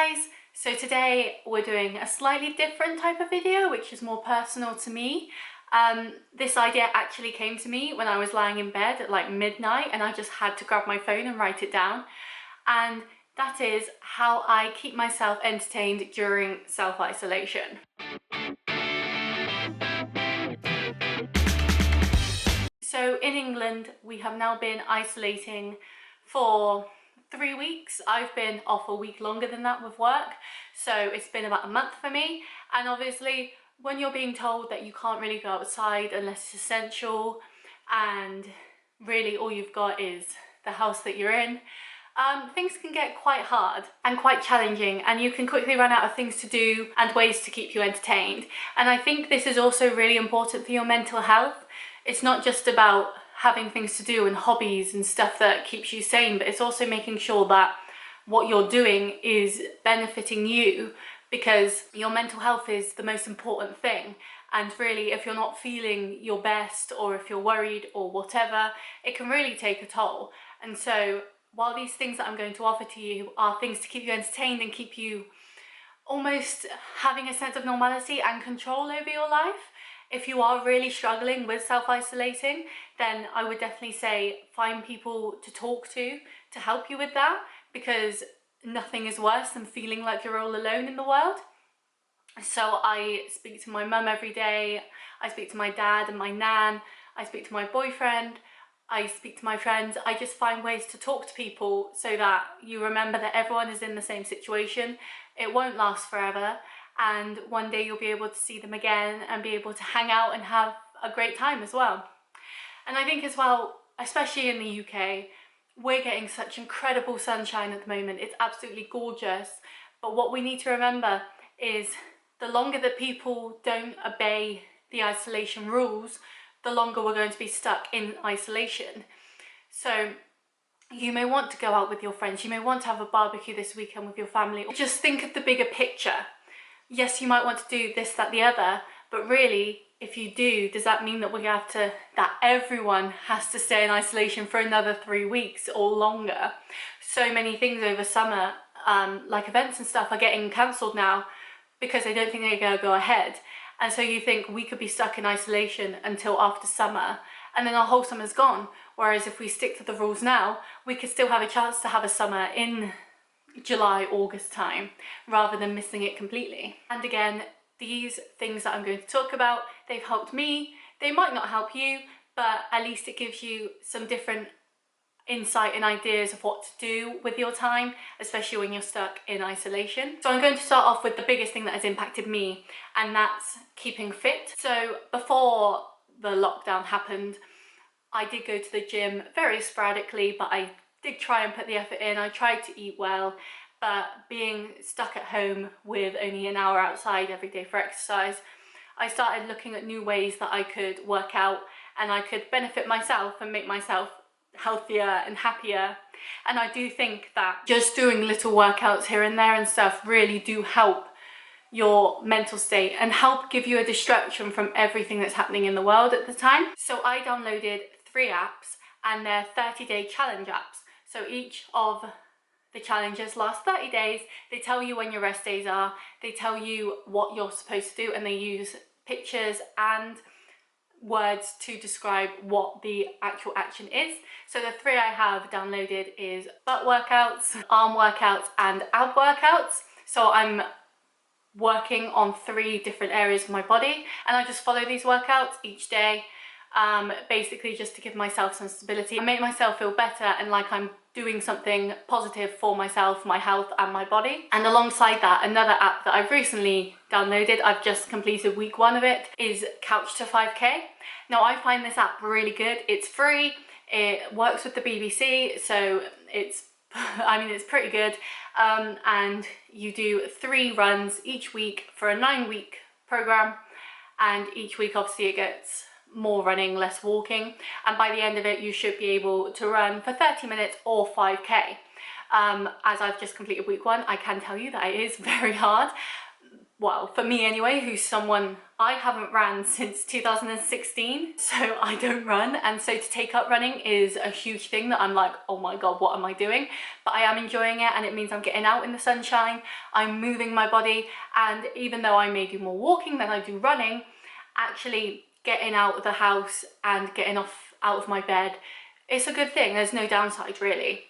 guys! So today we're doing a slightly different type of video, which is more personal to me. This idea actually came to me when I was lying in bed at like midnight and I just had to grab my phone and write it down. And that is how I keep myself entertained during self-isolation. So in England, we have now been isolating for 3 weeks. I've been off a week longer than that with work, so it's been about a month for me. And obviously when you're being told that you can't really go outside unless it's essential, and really all you've got is the house that you're in, things can get quite hard and quite challenging, and you can quickly run out of things to do and ways to keep you entertained. And I think this is also really important for your mental health. It's not just about having things to do and hobbies and stuff that keeps you sane, but it's also making sure that what you're doing is benefiting you, because your mental health is the most important thing. And really, if you're not feeling your best, or if you're worried or whatever, it can really take a toll. And so while these things that I'm going to offer to you are things to keep you entertained and keep you almost having a sense of normality and control over your life, if you are really struggling with self-isolating, then I would definitely say find people to talk to help you with that, because nothing is worse than feeling like you're all alone in the world. So I speak to my mum every day, I speak to my dad and my nan, I speak to my boyfriend, I speak to my friends. I just find ways to talk to people so that you remember that everyone is in the same situation. It won't last forever, and one day you'll be able to see them again and be able to hang out and have a great time as well. And I think as well, especially in the UK, we're getting such incredible sunshine at the moment. It's absolutely gorgeous. But what we need to remember is the longer that people don't obey the isolation rules, the longer we're going to be stuck in isolation. So you may want to go out with your friends, you may want to have a barbecue this weekend with your family, or just think of the bigger picture. Yes, you might want to do this, that, the other, but really, if you do, does that mean that that everyone has to stay in isolation for another 3 weeks or longer? So many things over summer, like events and stuff, are getting cancelled now because they don't think they're going to go ahead. And so you think we could be stuck in isolation until after summer, and then our whole summer's gone. Whereas if we stick to the rules now, we could still have a chance to have a summer in July, August time, rather than missing it completely. And again, these things that I'm going to talk about, they've helped me. They might not help you, but at least it gives you some different insight and ideas of what to do with your time, especially when you're stuck in isolation. So I'm going to start off with the biggest thing that has impacted me, and that's keeping fit. So before the lockdown happened, I did go to the gym very sporadically, but I did try and put the effort in. I tried to eat well, but being stuck at home with only an hour outside every day for exercise, I started looking at new ways that I could work out and I could benefit myself and make myself healthier and happier. And I do think that just doing little workouts here and there and stuff really do help your mental state and help give you a distraction from everything that's happening in the world at the time. So I downloaded 3 apps, and they're 30-day challenge apps. So each of the challenges last 30 days. They tell you when your rest days are, they tell you what you're supposed to do, and they use pictures and words to describe what the actual action is. So the 3 I have downloaded is butt workouts, arm workouts, and ab workouts. So I'm working on 3 different areas of my body, and I just follow these workouts each day, basically just to give myself some stability and make myself feel better and like I'm doing something positive for myself, my health and my body. And alongside that, another app that I've recently downloaded, I've just completed week 1 of it, is Couch to 5K. Now I find this app really good. It's free, it works with the BBC, so it's it's pretty good. And you do 3 runs each week for a 9-week program, and each week obviously it gets more running, less walking, and by the end of it you should be able to run for 30 minutes or 5k. As I've just completed week 1, I can tell you that it is very hard, well, for me anyway, who's someone, I haven't ran since 2016, so I don't run, and so to take up running is a huge thing that I'm like, oh my god, what am I doing? But I am enjoying it, and it means I'm getting out in the sunshine, I'm moving my body, and even though I may do more walking than I do running, actually getting out of the house and getting out of my bed, it's a good thing. There's no downside really.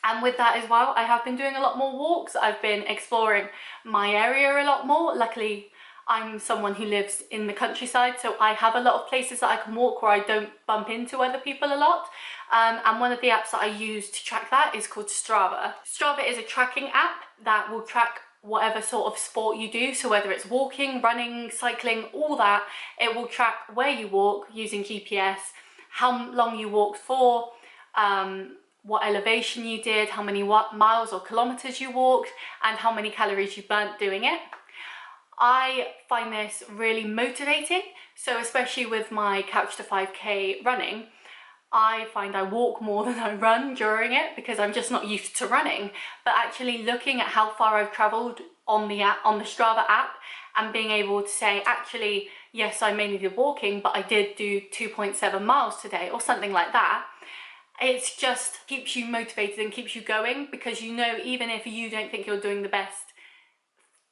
And with that as well, I have been doing a lot more walks. I've been exploring my area a lot more. Luckily, I'm someone who lives in the countryside, so I have a lot of places that I can walk where I don't bump into other people a lot. And one of the apps that I use to track that is called Strava. Strava is a tracking app that will track whatever sort of sport you do. So whether it's walking, running, cycling, all that, it will track where you walk using GPS, how long you walked for, what elevation you did, how many miles or kilometers you walked, and how many calories you burnt doing it. I find this really motivating. So especially with my Couch to 5K running, I find I walk more than I run during it because I'm just not used to running. But actually looking at how far I've traveled on the app, on the Strava app, and being able to say, actually, yes, I mainly did walking, but I did do 2.7 miles today or something like that. It's just keeps you motivated and keeps you going, because you know, even if you don't think you're doing the best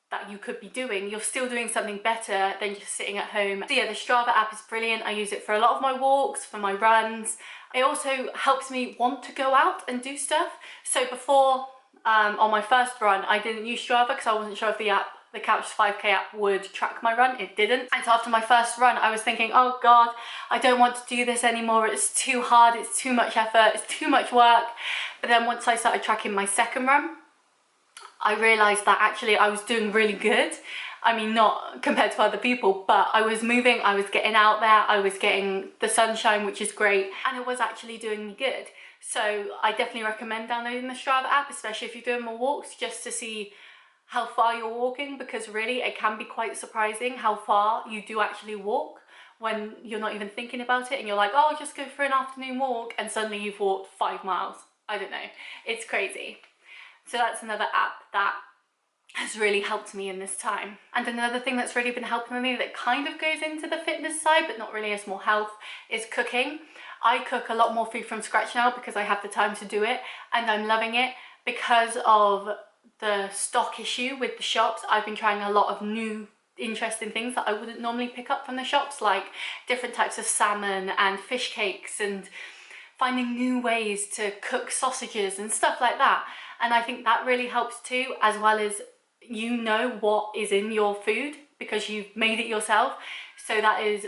that you could be doing, you're still doing something better than just sitting at home. So yeah, the Strava app is brilliant. I use it for a lot of my walks, for my runs. It also helps me want to go out and do stuff. So before, on my first run, I didn't use Strava because I wasn't sure if the Couch 5K app would track my run. It didn't. And so after my first run, I was thinking, oh god, I don't want to do this anymore. It's too hard, it's too much effort, it's too much work. But then once I started tracking my second run, I realized that actually I was doing really good. I mean, not compared to other people, but I was moving, I was getting out there, I was getting the sunshine, which is great, and it was actually doing me good. So I definitely recommend downloading the Strava app, especially if you're doing more walks, just to see how far you're walking, because really it can be quite surprising how far you do actually walk when you're not even thinking about it and you're like, oh, I'll just go for an afternoon walk, and suddenly you've walked 5 miles. I don't know, it's crazy. So that's another app that has really helped me in this time. And another thing that's really been helping me that kind of goes into the fitness side but not really, as more health, is cooking. I cook a lot more food from scratch now because I have the time to do it, and I'm loving it. Because of the stock issue with the shops, I've been trying a lot of new interesting things that I wouldn't normally pick up from the shops, like different types of salmon and fish cakes, and finding new ways to cook sausages and stuff like that. And I think that really helps too, as well as you know what is in your food because you've made it yourself. So that is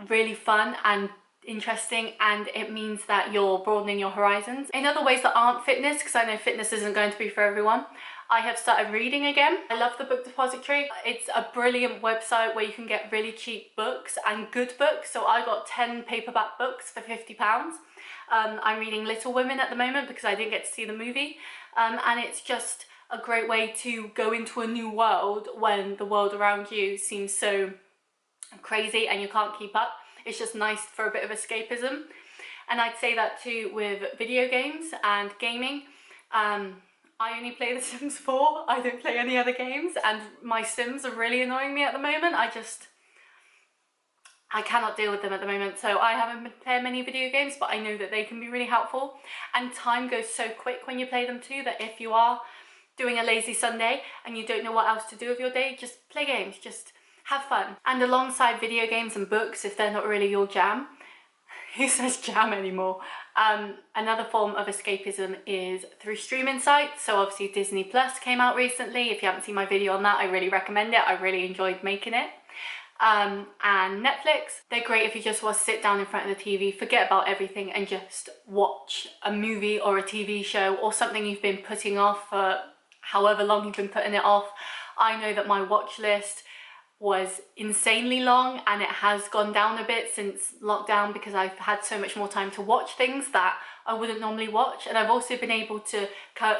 really fun and interesting, and it means that you're broadening your horizons. In other ways that aren't fitness, because I know fitness isn't going to be for everyone, I have started reading again. I love the Book Depository. It's a brilliant website where you can get really cheap books and good books. So I got 10 paperback books for £50. I'm reading Little Women at the moment because I didn't get to see the movie, and it's just a great way to go into a new world when the world around you seems so crazy and you can't keep up. It's just nice for a bit of escapism. And I'd say that too with video games and gaming. I only play The Sims 4, I don't play any other games, and my Sims are really annoying me at the moment. I cannot deal with them at the moment, so I haven't been playing many video games, but I know that they can be really helpful. And time goes so quick when you play them too, that if you are doing a lazy Sunday and you don't know what else to do with your day, just play games, just have fun. And alongside video games and books, if they're not really your jam, who says jam anymore? Another form of escapism is through streaming sites. So obviously Disney Plus came out recently. If you haven't seen my video on that, I really recommend it. I really enjoyed making it. And Netflix, they're great if you just want to sit down in front of the TV, forget about everything and just watch a movie or a TV show or something you've been putting off for however long you've been putting it off. I know that my watch list was insanely long, and it has gone down a bit since lockdown because I've had so much more time to watch things that I wouldn't normally watch. And I've also been able to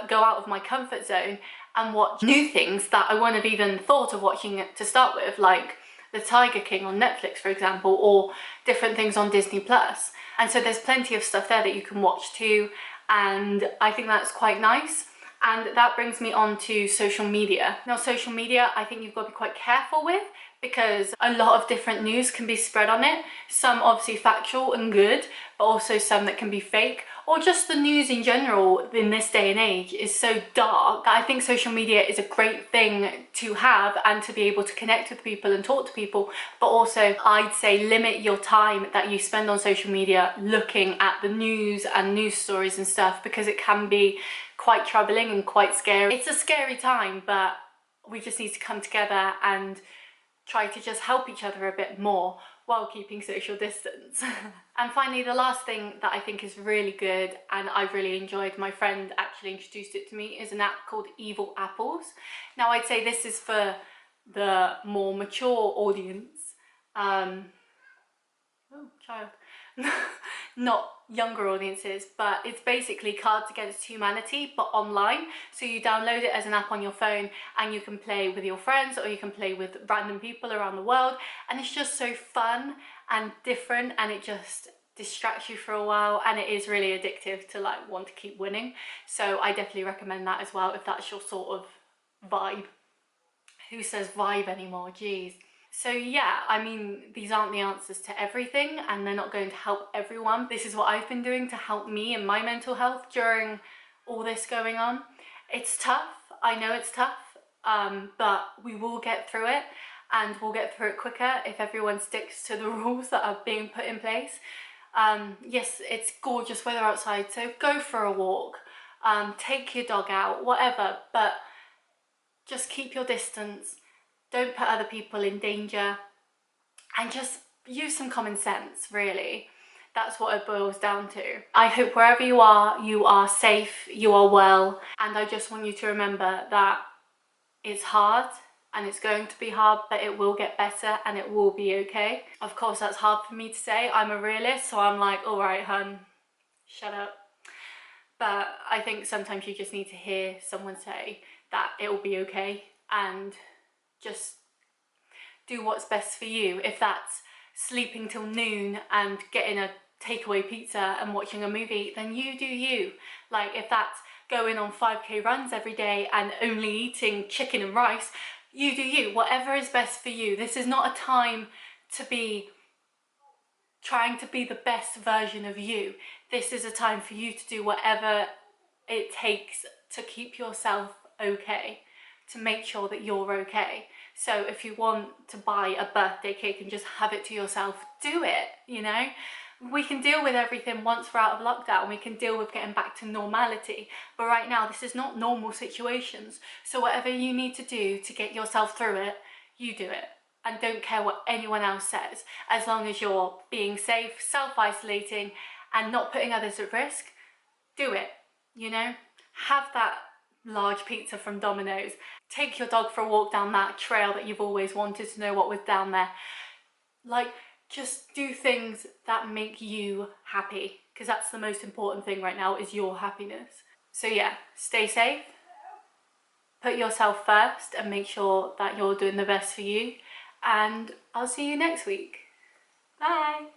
go out of my comfort zone and watch new things that I wouldn't have even thought of watching it to start with, like The Tiger King on Netflix, for example, or different things on Disney Plus. And so there's plenty of stuff there that you can watch too, and I think that's quite nice. And that brings me on to social media. Now, social media, I think you've got to be quite careful with, because a lot of different news can be spread on it. Some obviously factual and good, but also some that can be fake, or just the news in general in this day and age is so dark. I think social media is a great thing to have and to be able to connect with people and talk to people, but also I'd say limit your time that you spend on social media looking at the news and news stories and stuff, because it can be quite troubling and quite scary. It's a scary time, but we just need to come together and try to just help each other a bit more while keeping social distance. And finally, the last thing that I think is really good and I've really enjoyed, my friend actually introduced it to me, is an app called Evil Apples. Now, I'd say this is for the more mature audience. Oh, child. Not younger audiences, but it's basically Cards Against Humanity but online. So you download it as an app on your phone and you can play with your friends, or you can play with random people around the world, and it's just so fun and different, and it just distracts you for a while, and it is really addictive to like want to keep winning. So I definitely recommend that as well if that's your sort of vibe. Who says vibe anymore? Jeez. So yeah, I mean, these aren't the answers to everything, and they're not going to help everyone. This is what I've been doing to help me and my mental health during all this going on. It's tough, I know it's tough, but we will get through it, and we'll get through it quicker if everyone sticks to the rules that are being put in place. Yes, it's gorgeous weather outside, so go for a walk, take your dog out, whatever, but just keep your distance. Don't put other people in danger, and just use some common sense, really. That's what it boils down to. I hope wherever you are safe, you are well, and I just want you to remember that it's hard and it's going to be hard, but it will get better and it will be okay. Of course, that's hard for me to say. I'm a realist, so I'm like, all right, hun, shut up. But I think sometimes you just need to hear someone say that it will be okay, and just do what's best for you. If that's sleeping till noon and getting a takeaway pizza and watching a movie, then you do you. Like, if that's going on 5k runs every day and only eating chicken and rice, you do you. Whatever is best for you. This is not a time to be trying to be the best version of you. This is a time for you to do whatever it takes to keep yourself okay, to make sure that you're okay. So if you want to buy a birthday cake and just have it to yourself, do it, you know? We can deal with everything once we're out of lockdown. We can deal with getting back to normality. But right now, this is not normal situations. So whatever you need to do to get yourself through it, you do it. And don't care what anyone else says. As long as you're being safe, self-isolating, and not putting others at risk, do it, you know? Have that large pizza from Domino's. Take your dog for a walk down that trail that you've always wanted to know what was down there. Like, just do things that make you happy, because that's the most important thing right now, is your happiness. So yeah, stay safe, put yourself first, and make sure that you're doing the best for you. And I'll see you next week. Bye.